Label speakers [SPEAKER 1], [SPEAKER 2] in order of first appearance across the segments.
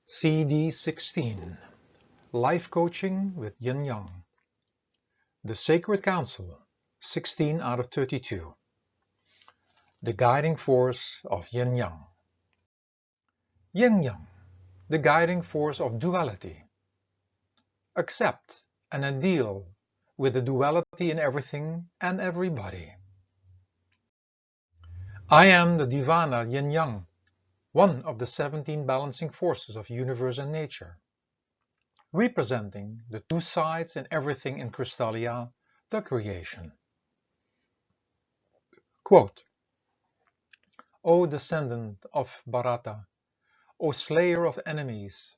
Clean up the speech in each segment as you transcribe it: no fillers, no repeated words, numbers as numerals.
[SPEAKER 1] Cd16 Life Coaching with YinYang. The Sacred Council, 16 out of 32. The guiding force of YinYang. YinYang, the guiding force of duality. Accept and deal with the duality in everything and everybody. I am the Divana YinYang, one of the 17 balancing forces of universe and nature, representing the two sides in everything in Crystallia, the creation. Quote, O descendant of Bharata, O slayer of enemies,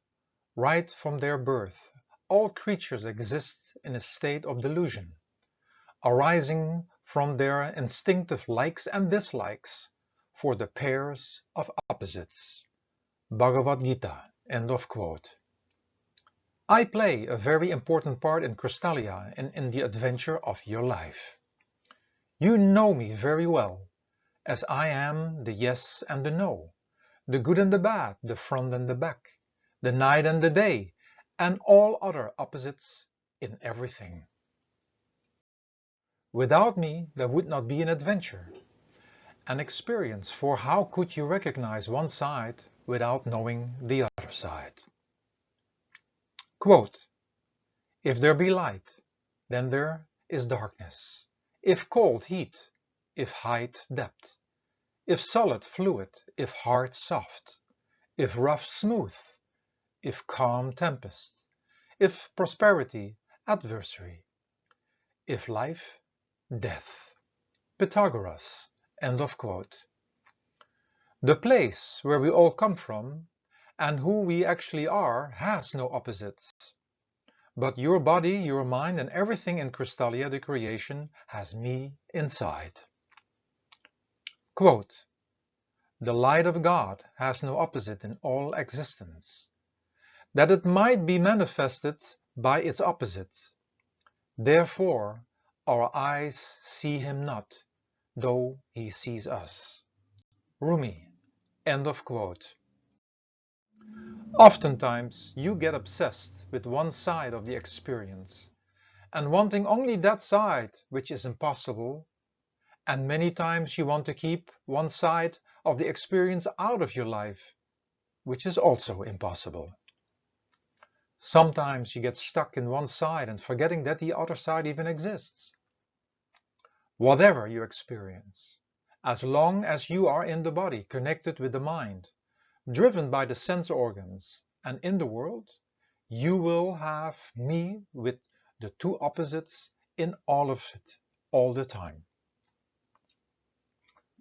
[SPEAKER 1] right from their birth, all creatures exist in a state of delusion, arising from their instinctive likes and dislikes for the pairs of opposites. Bhagavad Gita, end of quote. I play a very important part in Crystallia and in the adventure of your life. You know me very well, as I am the yes and the no, the good and the bad, the front and the back, the night and the day, and all other opposites in everything. Without me, there would not be an adventure, an experience, for how could you recognize one side without knowing the other side? Quote, if there be light, then there is darkness. If cold, heat. If height, depth. If solid, fluid. If hard, soft. If rough, smooth. If calm, tempest. If prosperity, adversary. If life, death. Pythagoras, end of quote. The place where we all come from and who we actually are has no opposites. But your body, your mind, and everything in Crystallia, the creation, has me inside. Quote, the light of God has no opposite in all existence, that it might be manifested by its opposite. Therefore, our eyes see him not, though he sees us. Rumi, end of quote. Oftentimes, you get obsessed with one side of the experience, and wanting only that side, which is impossible, and many times you want to keep one side of the experience out of your life, which is also impossible. Sometimes you get stuck in one side and forgetting that the other side even exists. Whatever you experience, as long as you are in the body, connected with the mind, driven by the sense organs, and in the world, you will have me with the two opposites in all of it, all the time.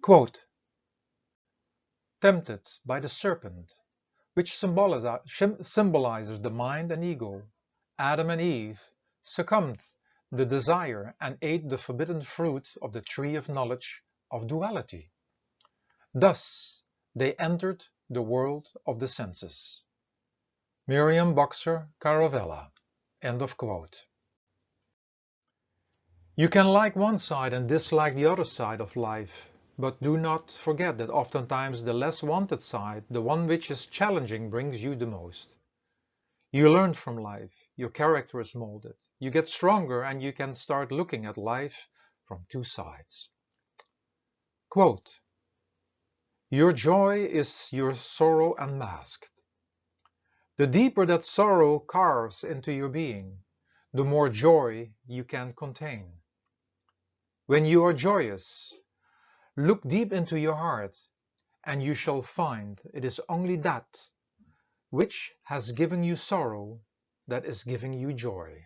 [SPEAKER 1] Quote, tempted by the serpent, which symbolizes the mind and ego, Adam and Eve succumbed the desire and ate the forbidden fruit of the tree of knowledge of duality. Thus, they entered the world of the senses. Merriam-Webster end of quote. You can like one side and dislike the other side of life, but do not forget that oftentimes the less wanted side, the one which is challenging, brings you the most. You learn from life, your character is molded, you get stronger, and you can start looking at life from two sides. Quote, your joy is your sorrow unmasked. The deeper that sorrow carves into your being, the more joy you can contain. When you are joyous, look deep into your heart, and you shall find it is only that which has given you sorrow that is giving you joy.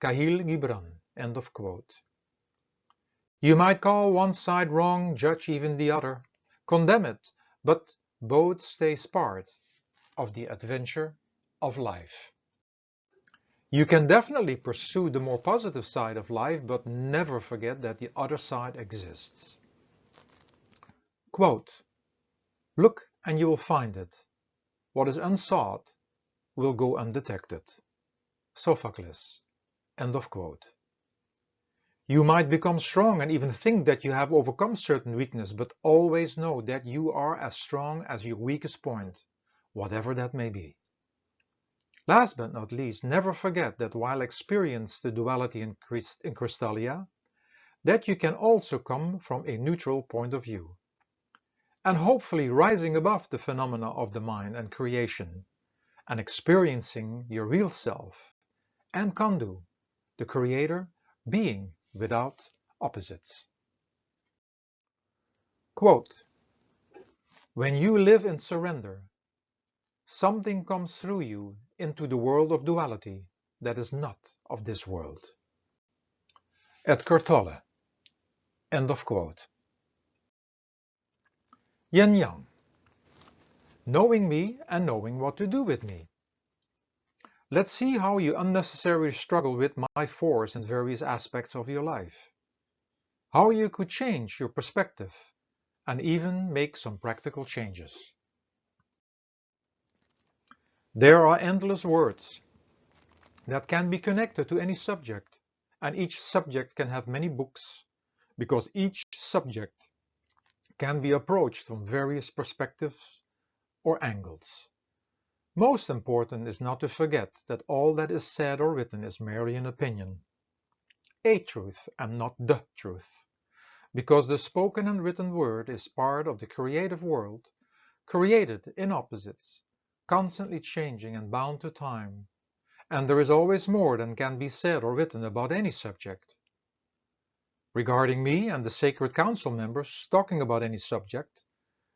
[SPEAKER 1] Kahlil Gibran, end of quote. You might call one side wrong, judge even the other, condemn it, but both stays part of the adventure of life. You can definitely pursue the more positive side of life, but never forget that the other side exists. Quote, look and you will find it. What is unsought will go undetected. Sophocles, end of quote. You might become strong and even think that you have overcome certain weakness, but always know that you are as strong as your weakest point. whatever that may be. Last but not least, never forget that while experience the duality in Crystallia, that you can also come from a neutral point of view, and hopefully rising above the phenomena of the mind and creation, and experiencing your real self, and Kandu, the creator, being without opposites. Quote, when you live in surrender, something comes through you into the world of duality that is not of this world. Eckhart Tolle. End of quote. YinYang. Knowing me and knowing what to do with me. Let's see how you unnecessarily struggle with my force in various aspects of your life. How you could change your perspective and even make some practical changes. There are endless words that can be connected to any subject, and each subject can have many books, because each subject can be approached from various perspectives or angles. Most important is not to forget that all that is said or written is merely an opinion, a truth and not the truth, because the spoken and written word is part of the creative world, created in opposites, constantly changing and bound to time, and there is always more than can be said or written about any subject. Regarding me and the Sacred Council members talking about any subject,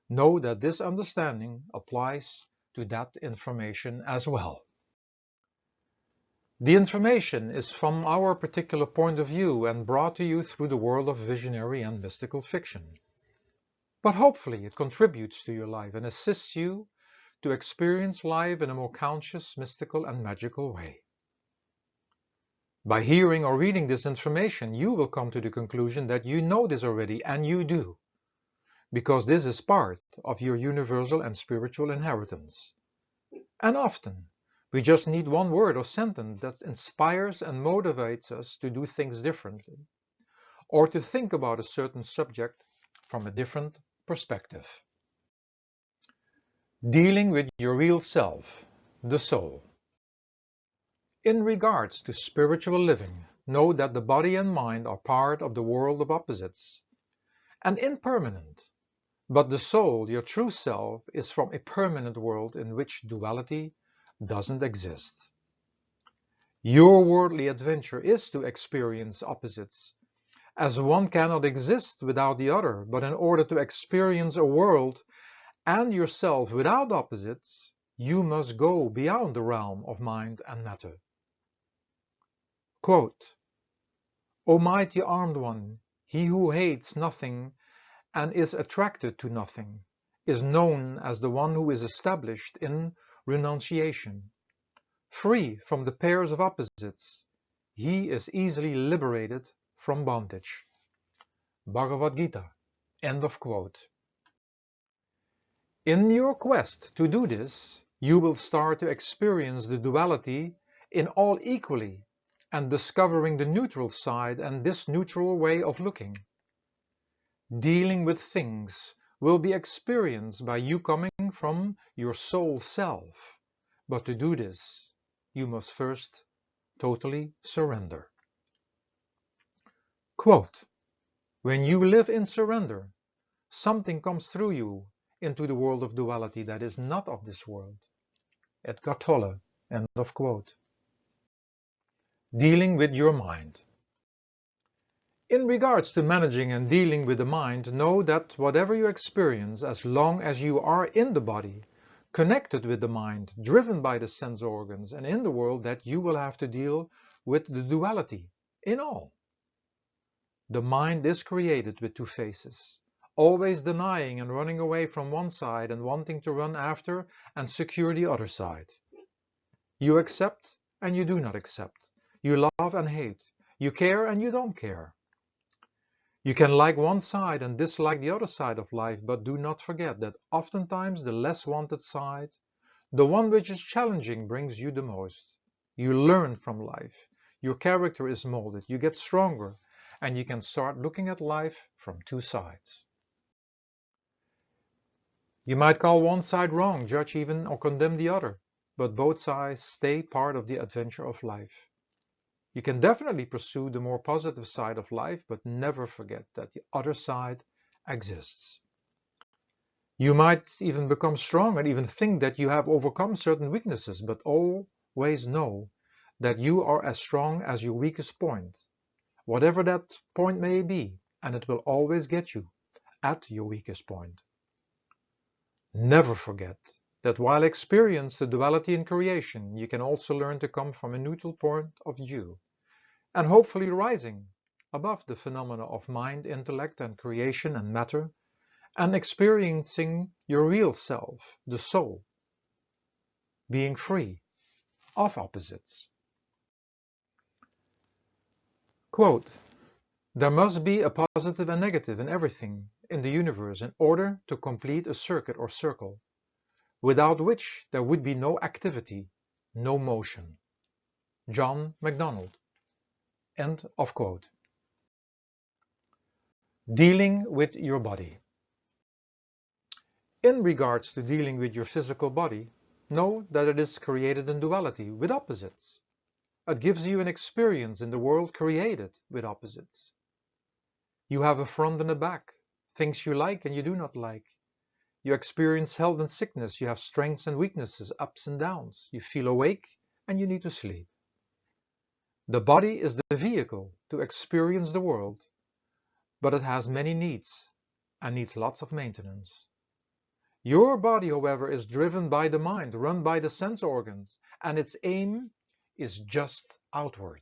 [SPEAKER 1] know that this understanding applies to that information as well. The information is from our particular point of view and brought to you through the world of visionary and mystical fiction. But hopefully it contributes to your life and assists you to experience life in a more conscious, mystical and magical way. By hearing or reading this information, you will come to the conclusion that you know this already, and you do, because this is part of your universal and spiritual inheritance. And often, we just need one word or sentence that inspires and motivates us to do things differently, or to think about a certain subject from a different perspective. Dealing with your real self, the soul. In regards to spiritual living, know that the body and mind are part of the world of opposites and impermanent, but the soul, your true self, is from a permanent world in which duality doesn't exist. Your worldly adventure is to experience opposites, as one cannot exist without the other, but in order to experience a world and yourself without opposites, you must go beyond the realm of mind and matter. Quote, O mighty armed one, he who hates nothing and is attracted to nothing is known as the one who is established in renunciation. Free from the pairs of opposites, he is easily liberated from bondage. Bhagavad Gita. End of quote. In your quest to do this, you will start to experience the duality in all equally and discovering the neutral side and this neutral way of looking. Dealing with things will be experienced by you coming from your soul self. But to do this, you must first totally surrender. Quote, when you live in surrender, something comes through you into the world of duality that is not of this world. Eckhart Tolle. End of quote. Dealing with your mind. In regards to managing and dealing with the mind, know that whatever you experience, as long as you are in the body, connected with the mind, driven by the sense organs, and in the world, that you will have to deal with the duality in all. The mind is created with two faces, always denying and running away from one side and wanting to run after and secure the other side. You accept and you do not accept. You love and hate. You care and you don't care. You can like one side and dislike the other side of life, but do not forget that oftentimes the less wanted side, the one which is challenging, brings you the most. You learn from life. Your character is molded. You get stronger, and you can start looking at life from two sides. You might call one side wrong, judge even or condemn the other, but both sides stay part of the adventure of life. You can definitely pursue the more positive side of life, but never forget that the other side exists. You might even become strong and even think that you have overcome certain weaknesses, but always know that you are as strong as your weakest point, whatever that point may be, and it will always get you at your weakest point. Never forget that while experience the duality in creation, you can also learn to come from a neutral point of view, and hopefully rising above the phenomena of mind, intellect, and creation and matter, and experiencing your real self, the soul, being free of opposites. Quote, there must be a positive and negative in everything in the universe in order to complete a circuit or circle, without which there would be no activity, no motion. John MacDonald. End of quote. Dealing with your body. In regards to dealing with your physical body, know that it is created in duality with opposites. It gives you an experience in the world created with opposites. You have a front and a back, things you like and you do not like. You experience health and sickness, you have strengths and weaknesses, ups and downs. You feel awake and you need to sleep. The body is the vehicle to experience the world, but it has many needs and needs lots of maintenance. Your body, however, is driven by the mind, run by the sense organs, and its aim is just outward.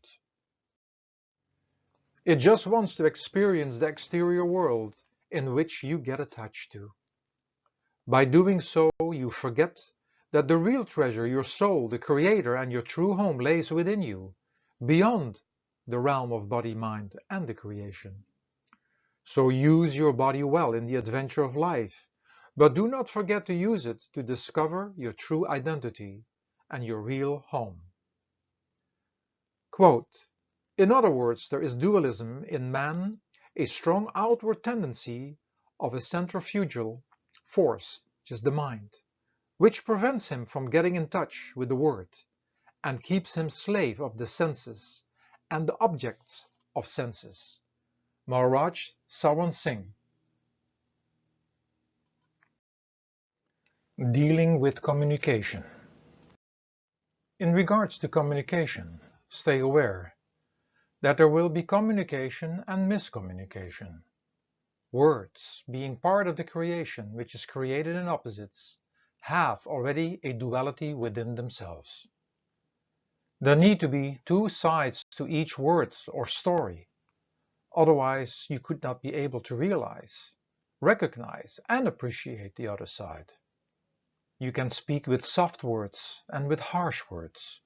[SPEAKER 1] It just wants to experience the exterior world in which you get attached to. By doing so, you forget that the real treasure, your soul, the creator, and your true home lays within you, beyond the realm of body, mind, and the creation. So use your body well in the adventure of life, but do not forget to use it to discover your true identity and your real home. Quote, in other words, there is dualism in man, a strong outward tendency of a centrifugal force, which is the mind, which prevents him from getting in touch with the word and keeps him slave of the senses and the objects of senses. Maharaj Sawan Singh. Dealing with communication. In regards to communication, stay aware that there will be communication and miscommunication. Words, being part of the creation which is created in opposites, have already a duality within themselves. There need to be two sides to each word or story, otherwise you could not be able to realize, recognize, and appreciate the other side. You can speak with soft words and with harsh words,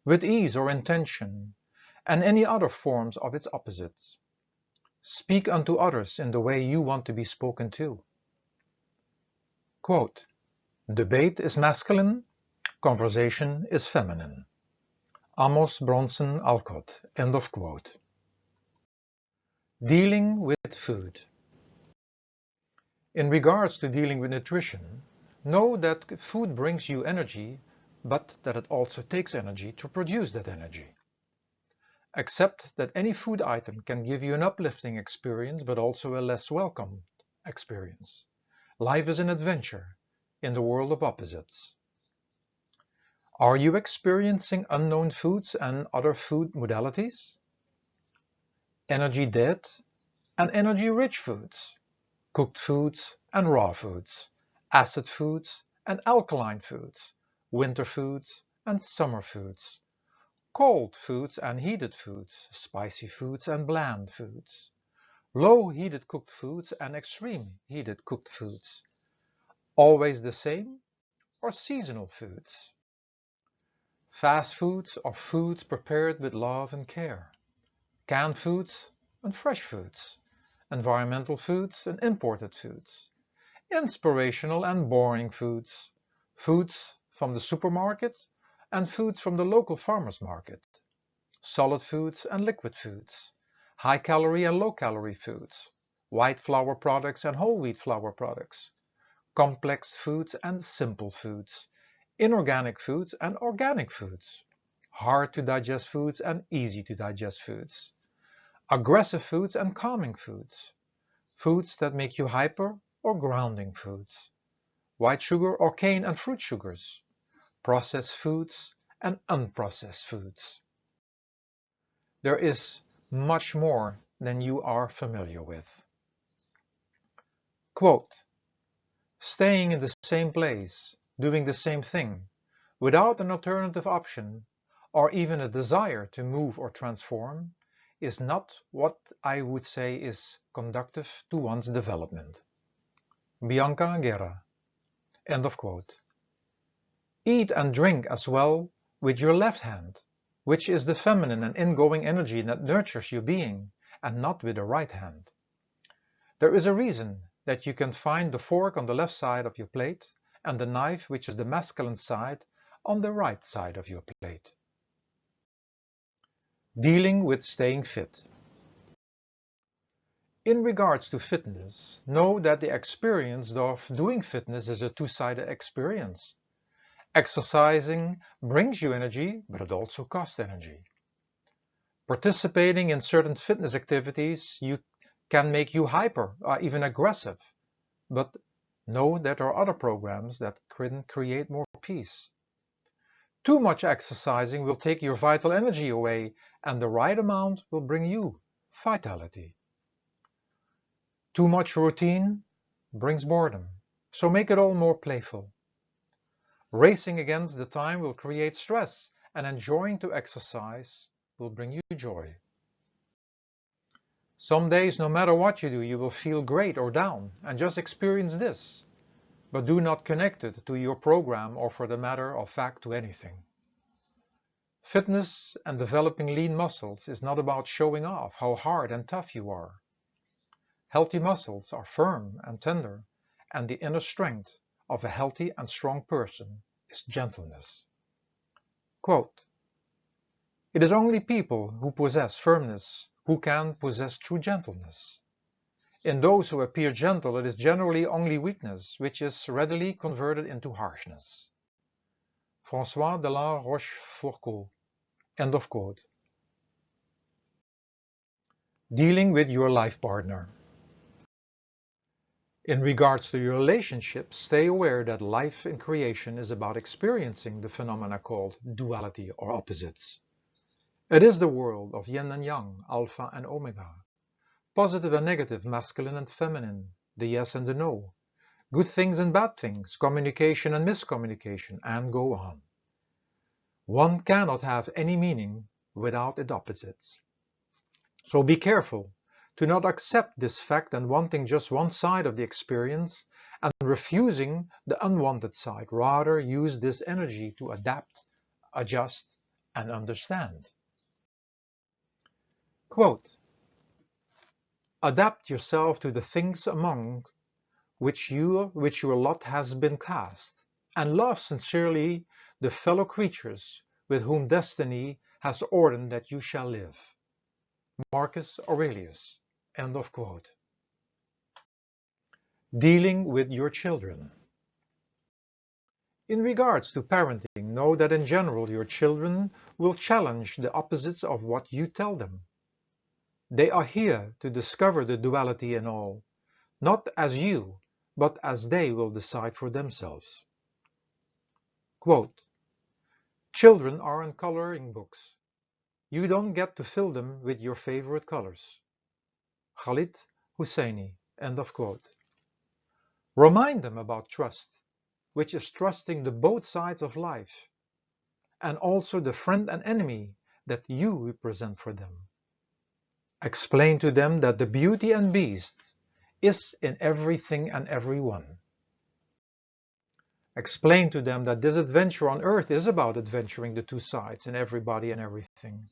[SPEAKER 1] with ease or intention, and any other forms of its opposites. Speak unto others in the way you want to be spoken to. Quote, debate is masculine, conversation is feminine. Amos Bronson Alcott. End of quote. Dealing with food. In regards to dealing with nutrition, know that food brings you energy, but that it also takes energy to produce that energy. Accept that any food item can give you an uplifting experience, but also a less welcome experience. Life is an adventure in the world of opposites. Are you experiencing unknown foods and other food modalities? Energy dead and energy rich foods, cooked foods and raw foods, acid foods and alkaline foods, winter foods and summer foods, cold foods and heated foods, spicy foods and bland foods, low heated cooked foods and extreme heated cooked foods, always the same or seasonal foods, fast foods or foods prepared with love and care, canned foods and fresh foods, environmental foods and imported foods, inspirational and boring foods, foods from the supermarket and foods from the local farmer's market, solid foods and liquid foods, high-calorie and low-calorie foods, white flour products and whole wheat flour products, complex foods and simple foods, inorganic foods and organic foods, hard to digest foods and easy to digest foods, aggressive foods and calming foods, foods that make you hyper or grounding foods, white sugar or cane and fruit sugars, processed foods and unprocessed foods. There is much more than you are familiar with. Quote, staying in the same place, doing the same thing, without an alternative option, or even a desire to move or transform, is not what I would say is conducive to one's development. Bianca Guerra. End of quote. Eat and drink as well with your left hand, which is the feminine and ingoing energy that nurtures your being, and not with the right hand. There is a reason that you can find the fork on the left side of your plate and the knife, which is the masculine side, on the right side of your plate. Dealing with staying fit. In regards to fitness, know that the experience of doing fitness is a two-sided experience. Exercising brings you energy, but it also costs energy. Participating in certain fitness activities can make you hyper or even aggressive, but know that there are other programs that can create more peace. Too much exercising will take your vital energy away, and the right amount will bring you vitality. Too much routine brings boredom, so make it all more playful. Racing against the time will create stress, and enjoying to exercise will bring you joy. Some days, no matter what you do, you will feel great or down, and just experience this. But do not connect it to your program or, for the matter of fact, to anything. Fitness and developing lean muscles is not about showing off how hard and tough you are. Healthy muscles are firm and tender, and the inner strength of a healthy and strong person is gentleness. Quote, it is only people who possess firmness who can possess true gentleness. In those who appear gentle, it is generally only weakness, which is readily converted into harshness. François de la Rochefoucauld. End of quote. Dealing with your life partner. In regards to your relationship, stay aware that life in creation is about experiencing the phenomena called duality or opposites. It is the world of yin and yang, alpha and omega, positive and negative, masculine and feminine, the yes and the no, good things and bad things, communication and miscommunication, and go on. One cannot have any meaning without its opposites. So be careful to not accept this fact and wanting just one side of the experience and refusing the unwanted side. Rather, use this energy to adapt, adjust, and understand. Quote, adapt yourself to the things among which your lot has been cast, and love sincerely the fellow creatures with whom destiny has ordained that you shall live. Marcus Aurelius. End of quote. Dealing with your children. In regards to parenting, know that in general your children will challenge the opposites of what you tell them. They are here to discover the duality in all, not as you, but as they will decide for themselves. Quote, children aren't coloring books. You don't get to fill them with your favorite colors. Khalid Hosseini. End of quote. Remind them about trust, which is trusting the both sides of life, and also the friend and enemy that you represent for them. Explain to them that the beauty and beast is in everything and everyone. Explain to them that this adventure on earth is about adventuring the two sides in everybody and everything.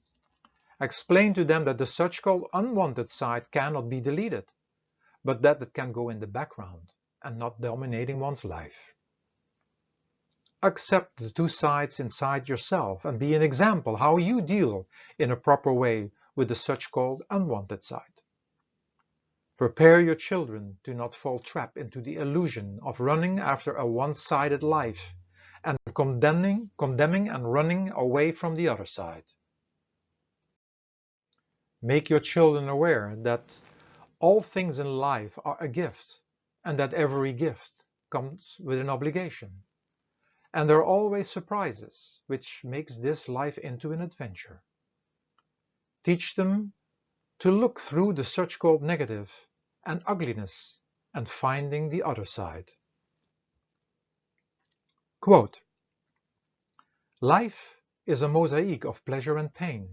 [SPEAKER 1] Explain to them that the such-called unwanted side cannot be deleted, but that it can go in the background and not dominating one's life. Accept the two sides inside yourself and be an example how you deal in a proper way with the such-called unwanted side. Prepare your children to not fall trap into the illusion of running after a one-sided life and condemning and running away from the other side. Make your children aware that all things in life are a gift and that every gift comes with an obligation. And there are always surprises, which makes this life into an adventure. Teach them to look through the such-called negative and ugliness and finding the other side. Quote, life is a mosaic of pleasure and pain.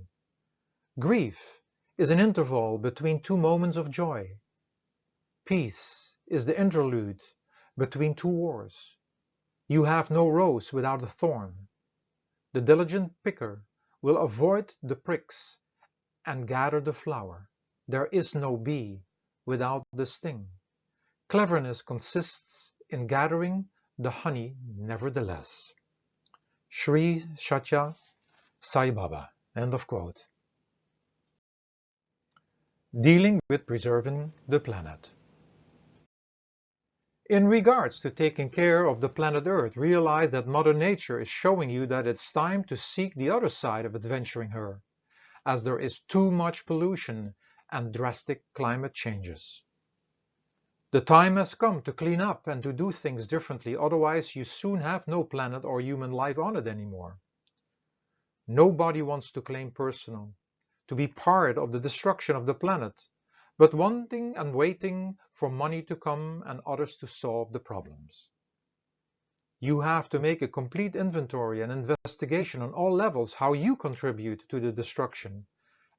[SPEAKER 1] Grief is an interval between two moments of joy. Peace is the interlude between two wars. You have no rose without a thorn. The diligent picker will avoid the pricks and gather the flower. There is no bee without the sting. Cleverness consists in gathering the honey nevertheless. Sri Satya Sai Baba. End of quote. Dealing with preserving the planet. In regards to taking care of the planet Earth, realize that Mother Nature is showing you that it's time to seek the other side of adventuring her, as there is too much pollution and drastic climate changes. The time has come to clean up and to do things differently, otherwise you soon have no planet or human life on it anymore. Nobody wants to claim personal, to be part of the destruction of the planet, but wanting and waiting for money to come and others to solve the problems. You have to make a complete inventory and investigation on all levels how you contribute to the destruction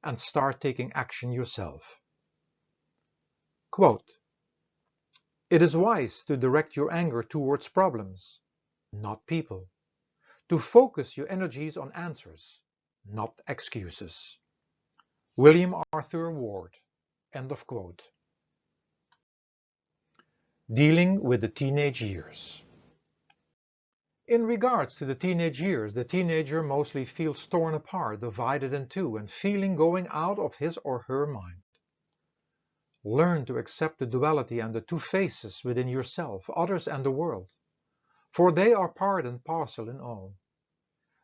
[SPEAKER 1] and start taking action yourself. Quote, it is wise to direct your anger towards problems, not people. To focus your energies on answers, not excuses. William Arthur Ward. End of quote. Dealing with the teenage years. In regards to the teenage years, the teenager mostly feels torn apart, divided in two, and feeling going out of his or her mind. Learn to accept the duality and the two faces within yourself, others and the world, for they are part and parcel in all.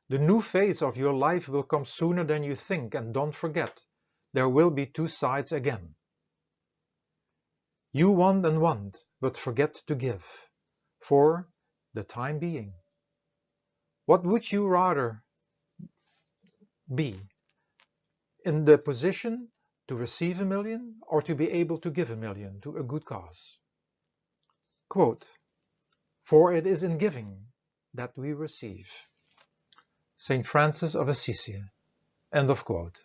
[SPEAKER 1] The new phase of your life will come sooner than you think, and don't forget, there will be two sides again. You want and want, but forget to give, for the time being. What would you rather be? In the position to receive $1 million or to be able to give $1 million to a good cause? Quote, for it is in giving that we receive. St. Francis of Assisi. End of quote.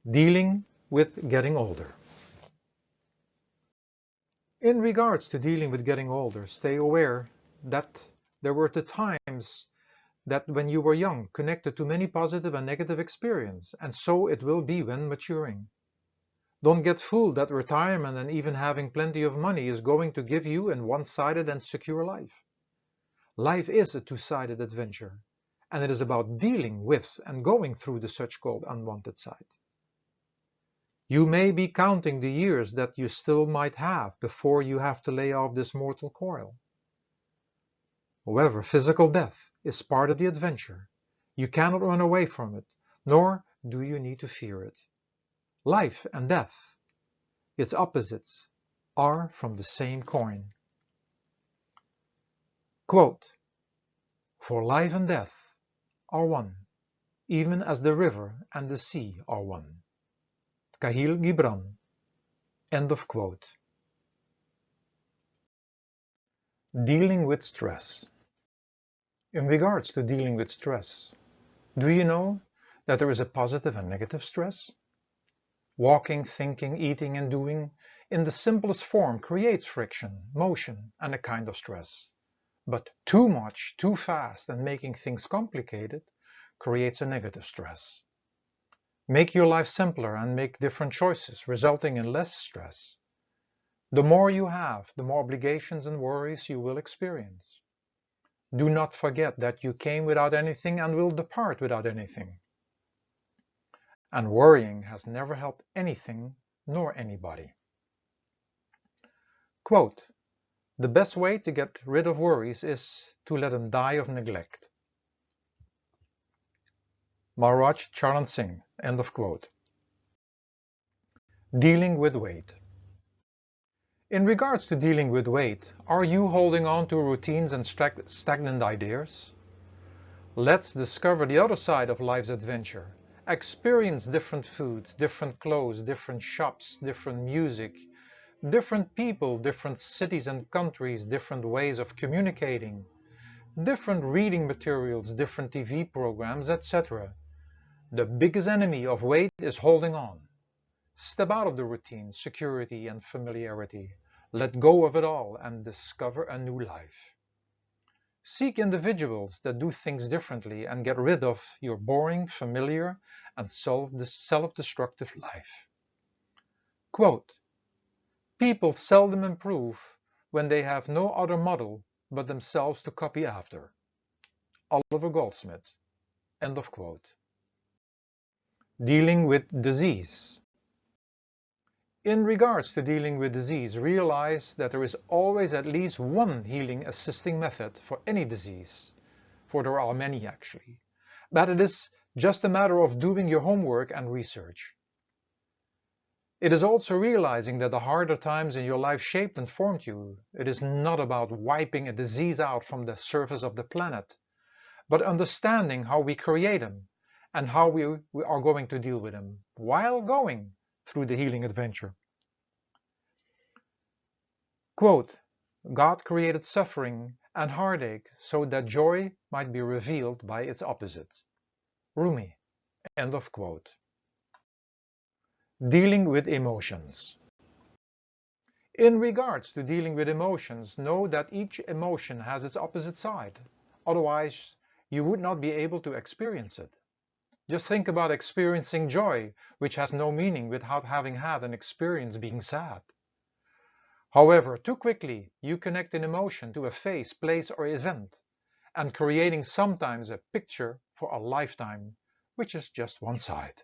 [SPEAKER 1] Dealing with getting older. In regards to dealing with getting older, stay aware that there were the times that when you were young connected to many positive and negative experiences, and so it will be when maturing. Don't get fooled that retirement and even having plenty of money is going to give you a one-sided and secure life. Life is a two-sided adventure, and it is about dealing with and going through the such-called unwanted side. You may be counting the years that you still might have before you have to lay off this mortal coil. However, physical death is part of the adventure. You cannot run away from it, nor do you need to fear it. Life and death, its opposites, are from the same coin. Quote, for life and death are one, even as the river and the sea are one. Kahil Gibran. End of quote. Dealing with stress. In regards to dealing with stress, do you know that there is a positive and negative stress? Walking, thinking, eating and doing in the simplest form creates friction, motion and a kind of stress. But too much, too fast and making things complicated creates a negative stress. Make your life simpler and make different choices, resulting in less stress. The more you have, the more obligations and worries you will experience. Do not forget that you came without anything and will depart without anything. And worrying has never helped anything nor anybody. Quote, "The best way to get rid of worries is to let them die of neglect." Maharaj Charan Singh, end of quote. Dealing with weight. In regards to dealing with weight, are you holding on to routines and stagnant ideas? Let's discover the other side of life's adventure. Experience different foods, different clothes, different shops, different music, different people, different cities and countries, different ways of communicating, different reading materials, different TV programs, etc. The biggest enemy of weight is holding on. Step out of the routine, security, and familiarity. Let go of it all and discover a new life. Seek individuals that do things differently and get rid of your boring, familiar, and self-destructive life. Quote, "People seldom improve when they have no other model but themselves to copy after." Oliver Goldsmith. End of quote. Dealing with disease. In regards to dealing with disease, realize that there is always at least one healing assisting method for any disease, for there are many actually, but it is just a matter of doing your homework and research. It is also realizing that the harder times in your life shaped and formed you. It is not about wiping a disease out from the surface of the planet, but understanding how we create them and how we are going to deal with them while going through the healing adventure. Quote, "God created suffering and heartache so that joy might be revealed by its opposite." Rumi. End of quote. Dealing with emotions. In regards to dealing with emotions, know that each emotion has its opposite side. Otherwise, you would not be able to experience it. Just think about experiencing joy, which has no meaning without having had an experience being sad. However, too quickly, you connect an emotion to a face, place, or event, and creating sometimes a picture for a lifetime, which is just one side.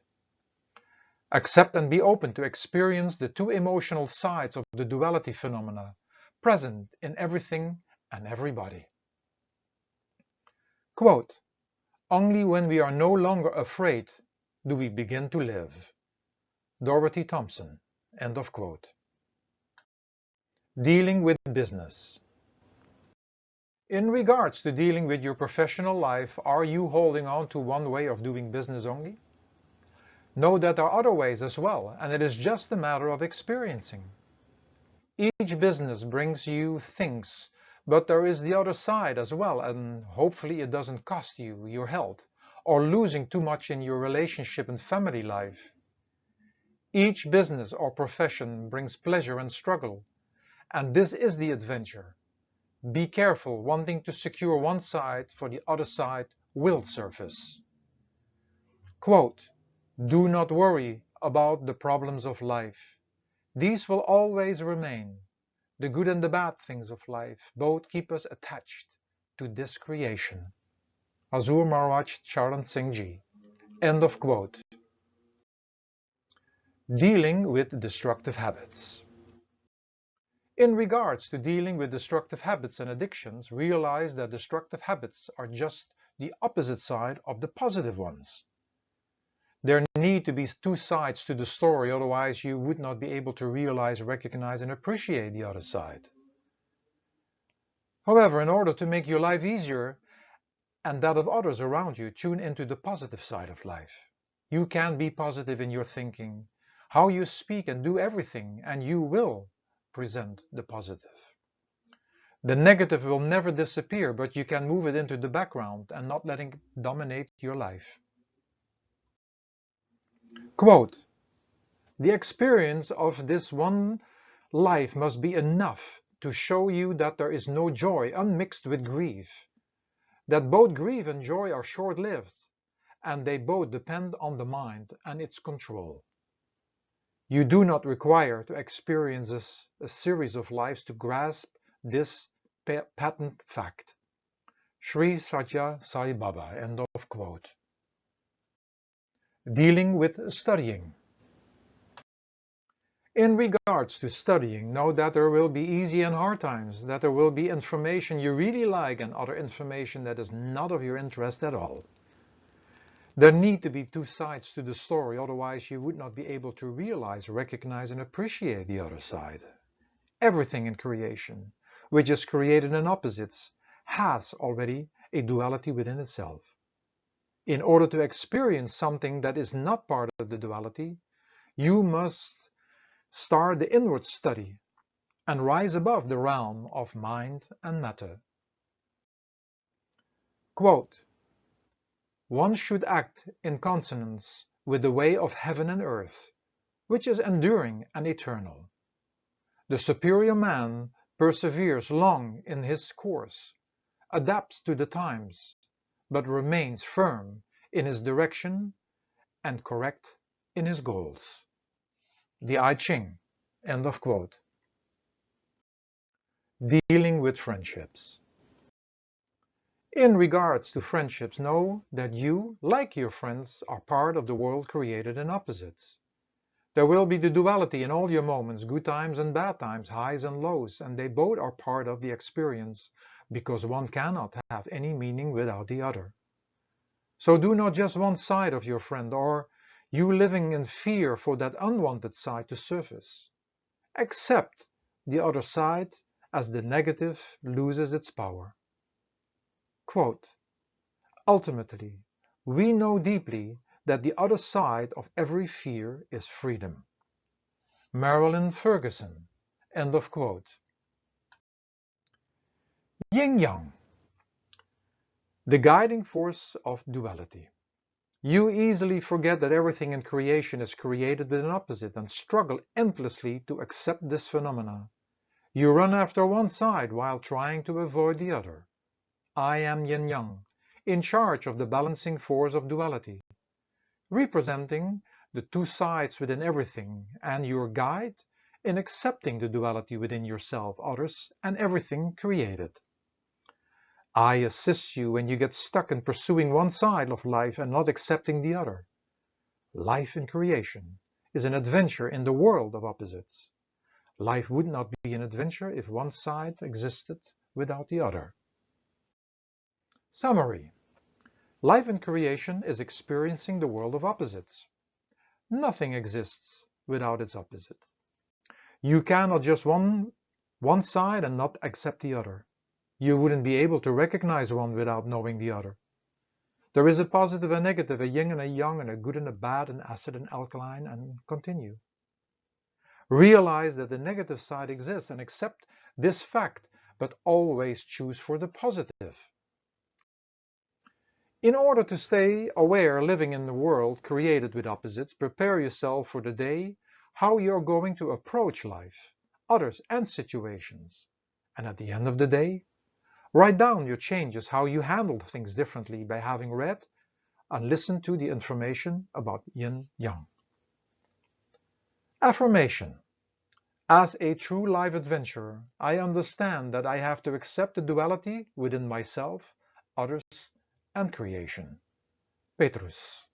[SPEAKER 1] Accept and be open to experience the two emotional sides of the duality phenomena, present in everything and everybody. Quote, "Only when we are no longer afraid do we begin to live." Dorothy Thompson. End of quote. Dealing with business. In regards to dealing with your professional life, are you holding on to one way of doing business only? Know that there are other ways as well, and it is just a matter of experiencing. Each business brings you things, but there is the other side as well, and hopefully it doesn't cost you your health or losing too much in your relationship and family life. Each business or profession brings pleasure and struggle, and this is the adventure. Be careful wanting to secure one side for the other side will surface. Quote, "Do not worry about the problems of life. These will always remain. The good and the bad things of life both keep us attached to this creation." Hazur Maharaj Charan Singh Ji. End of quote. Dealing with destructive habits. In regards to dealing with destructive habits and addictions, realize that destructive habits are just the opposite side of the positive ones. There need to be two sides to the story, otherwise you would not be able to realize, recognize, and appreciate the other side. However, in order to make your life easier and that of others around you, tune into the positive side of life. You can be positive in your thinking, how you speak and do everything, and you will present the positive. The negative will never disappear, but you can move it into the background and not letting it dominate your life. Quote, "The experience of this one life must be enough to show you that there is no joy unmixed with grief, that both grief and joy are short-lived, and they both depend on the mind and its control. You do not require to experience a series of lives to grasp this patent fact." Sri Satya Sai Baba. End of quote. Dealing with studying. In regards to studying, know that there will be easy and hard times, that there will be information you really like and other information that is not of your interest at all. There need to be two sides to the story, otherwise you would not be able to realize, recognize and appreciate the other side. Everything in creation, which is created in opposites, has already a duality within itself. In order to experience something that is not part of the duality, you must start the inward study and rise above the realm of mind and matter. Quote, one should act in consonance with the way of heaven and earth, which is enduring and eternal. The superior man perseveres long in his course, adapts to the times, but remains firm in his direction and correct in his goals. The I Ching. End of quote. Dealing with friendships. In regards to friendships, know that you, like your friends, are part of the world created in opposites. There will be the duality in all your moments, good times and bad times, highs and lows, and they both are part of the experience because one cannot have any meaning without the other. So do not just one side of your friend or you living in fear for that unwanted side to surface. Accept the other side as the negative loses its power. Quote, ultimately, we know deeply that the other side of every fear is freedom. Marilyn Ferguson. End of quote. YinYang. The guiding force of duality. You easily forget that everything in creation is created with an opposite and struggle endlessly to accept this phenomena. You run after one side while trying to avoid the other. I am YinYang, in charge of the balancing force of duality, representing the two sides within everything and your guide in accepting the duality within yourself, others, and everything created. I assist you when you get stuck in pursuing one side of life and not accepting the other. Life in creation is an adventure in the world of opposites. Life would not be an adventure if one side existed without the other. Summary. Life in creation is experiencing the world of opposites. Nothing exists without its opposite. You cannot just one side and not accept the other. You wouldn't be able to recognize one without knowing the other. There is a positive and negative, a yin and a yang, and a good and a bad, an acid and alkaline, and continue. Realize that the negative side exists and accept this fact, but always choose for the positive. In order to stay aware living in the world created with opposites, prepare yourself for the day how you're going to approach life, others and situations. And at the end of the day, write down your changes, how you handle things differently by having read and listened to the information about Yin-Yang. Affirmation. As a true life adventurer, I understand that I have to accept the duality within myself, others, and creation. Petrus.